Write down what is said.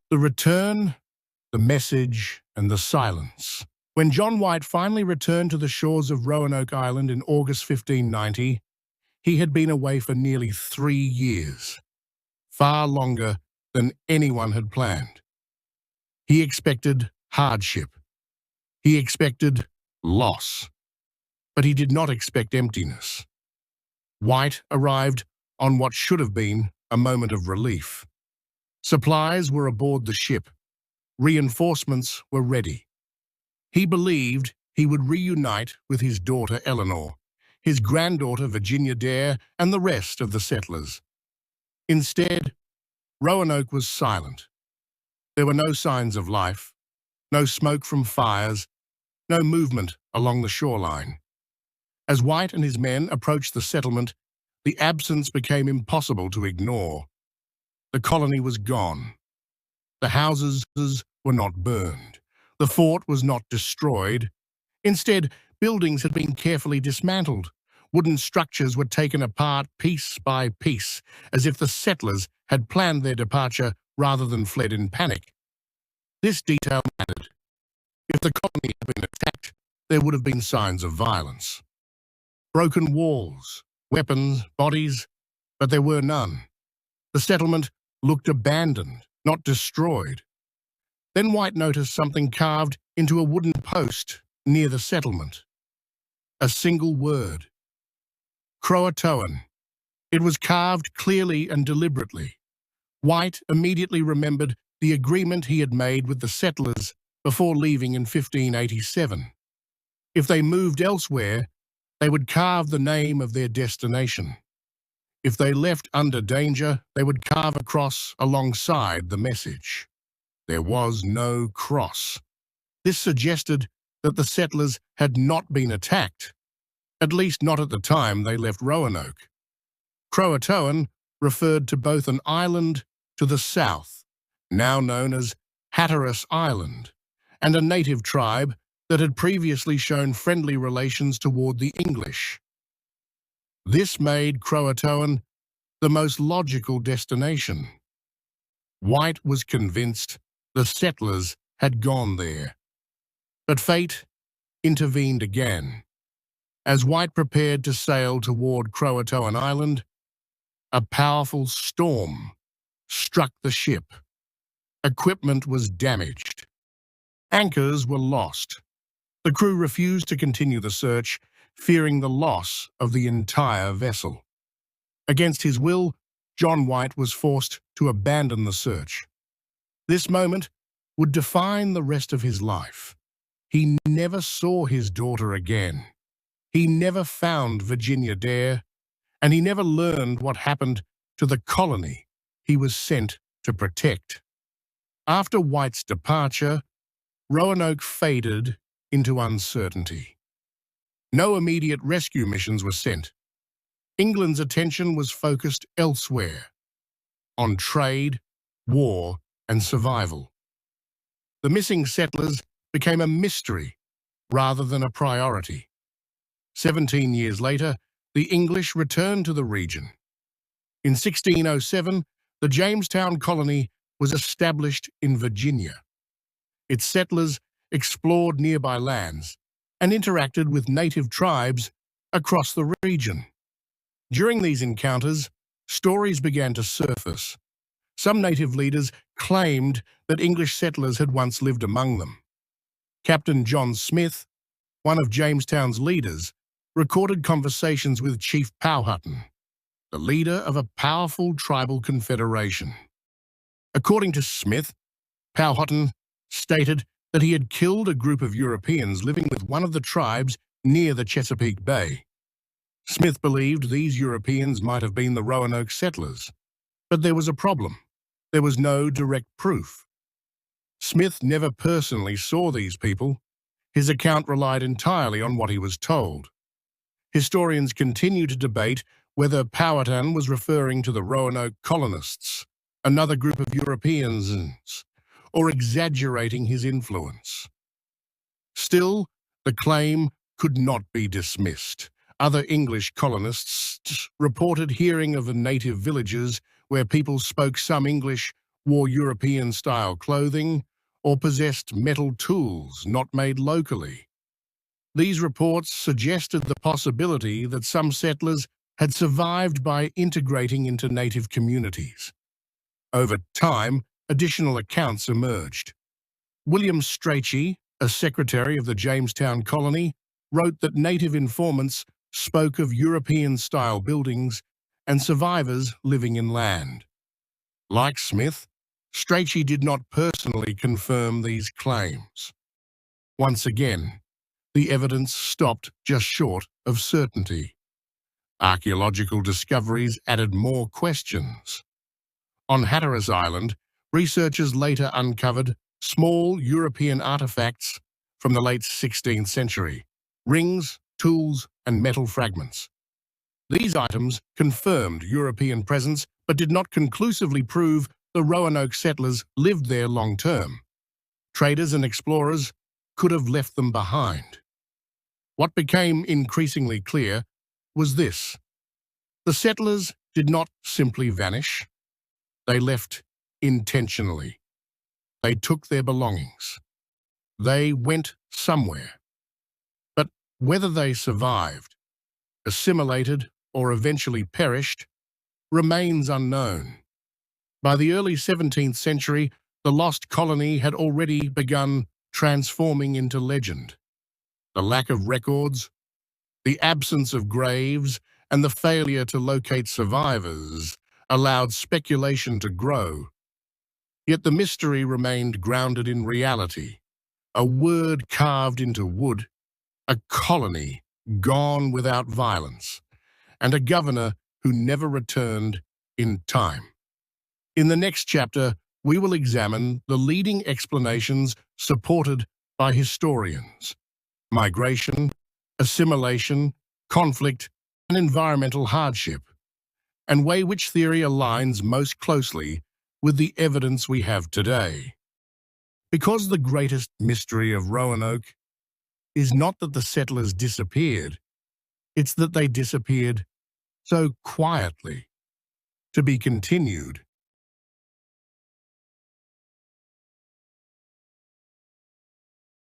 The return, the message, and the silence. When John White finally returned to the shores of Roanoke Island in August 1590, he had been away for nearly 3 years, far longer than anyone had planned. He expected hardship. He expected loss. But he did not expect emptiness. White arrived on what should have been a moment of relief. Supplies were aboard the ship. Reinforcements were ready. He believed he would reunite with his daughter Eleanor, his granddaughter Virginia Dare, and the rest of the settlers. Instead, Roanoke was silent. There were no signs of life, no smoke from fires, no movement along the shoreline. As White and his men approached the settlement, the absence became impossible to ignore. The colony was gone. The houses were not burned. The fort was not destroyed. Instead, buildings had been carefully dismantled. Wooden structures were taken apart piece by piece, as if the settlers had planned their departure rather than fled in panic. This detail mattered. If the colony had been attacked, there would have been signs of violence. Broken walls, weapons, bodies, but there were none. The settlement looked abandoned, not destroyed. Then White noticed something carved into a wooden post near the settlement. A single word. CROATOAN. It was carved clearly and deliberately. White immediately remembered the agreement he had made with the settlers before leaving in 1587. If they moved elsewhere, they would carve the name of their destination. If they left under danger, they would carve a cross alongside the message. There was no cross. This suggested that the settlers had not been attacked, at least not at the time they left Roanoke. CROATOAN referred to both an island to the south, now known as Hatteras Island, and a native tribe that had previously shown friendly relations toward the English. This made CROATOAN the most logical destination. White was convinced the settlers had gone there. But fate intervened again. As White prepared to sail toward CROATOAN Island, a powerful storm struck the ship. Equipment was damaged. Anchors were lost. The crew refused to continue the search, fearing the loss of the entire vessel. Against his will, John White was forced to abandon the search. This moment would define the rest of his life. He never saw his daughter again. He never found Virginia Dare, and he never learned what happened to the colony he was sent to protect. After White's departure, Roanoke faded into uncertainty. No immediate rescue missions were sent. England's attention was focused elsewhere, on trade, war, and survival. The missing settlers became a mystery rather than a priority. 17 years later, the English returned to the region. In 1607, the Jamestown colony was established in Virginia. Its settlers explored nearby lands and interacted with native tribes across the region. During these encounters, stories began to surface. Some native leaders claimed that English settlers had once lived among them. Captain John Smith, one of Jamestown's leaders, recorded conversations with Chief Powhatan, the leader of a powerful tribal confederation. According to Smith, Powhatan stated that he had killed a group of Europeans living with one of the tribes near the Chesapeake Bay. Smith believed these Europeans might have been the Roanoke settlers, but there was a problem. There was no direct proof. Smith never personally saw these people. His account relied entirely on what he was told. Historians continue to debate whether Powhatan was referring to the Roanoke colonists, another group of Europeans, or exaggerating his influence. Still, the claim could not be dismissed. Other English colonists reported hearing of native villages where people spoke some English wore European-style clothing, or possessed metal tools not made locally. These reports suggested the possibility that some settlers had survived by integrating into native communities. Over time, additional accounts emerged. William Strachey, a secretary of the Jamestown colony, wrote that native informants spoke of European-style buildings and survivors living inland. Like Smith, Strachey did not personally confirm these claims. Once again, the evidence stopped just short of certainty. Archaeological discoveries added more questions. On Hatteras Island, researchers later uncovered small European artifacts from the late 16th century, rings, tools, and metal fragments. These items confirmed European presence but did not conclusively prove the Roanoke settlers lived there long-term. Traders and explorers could have left them behind. What became increasingly clear was this: the settlers did not simply vanish. They left intentionally. They took their belongings. They went somewhere. But whether they survived, assimilated, or eventually perished remains unknown. By the early 17th century, the Lost Colony had already begun transforming into legend. The lack of records, the absence of graves, and the failure to locate survivors allowed speculation to grow. Yet the mystery remained grounded in reality. A word carved into wood, a colony gone without violence, and a governor who never returned in time. In the next chapter, we will examine the leading explanations supported by historians: migration, assimilation, conflict, and environmental hardship, and weigh which theory aligns most closely with the evidence we have today. Because the greatest mystery of Roanoke is not that the settlers disappeared, it's that they disappeared so quietly. To be continued.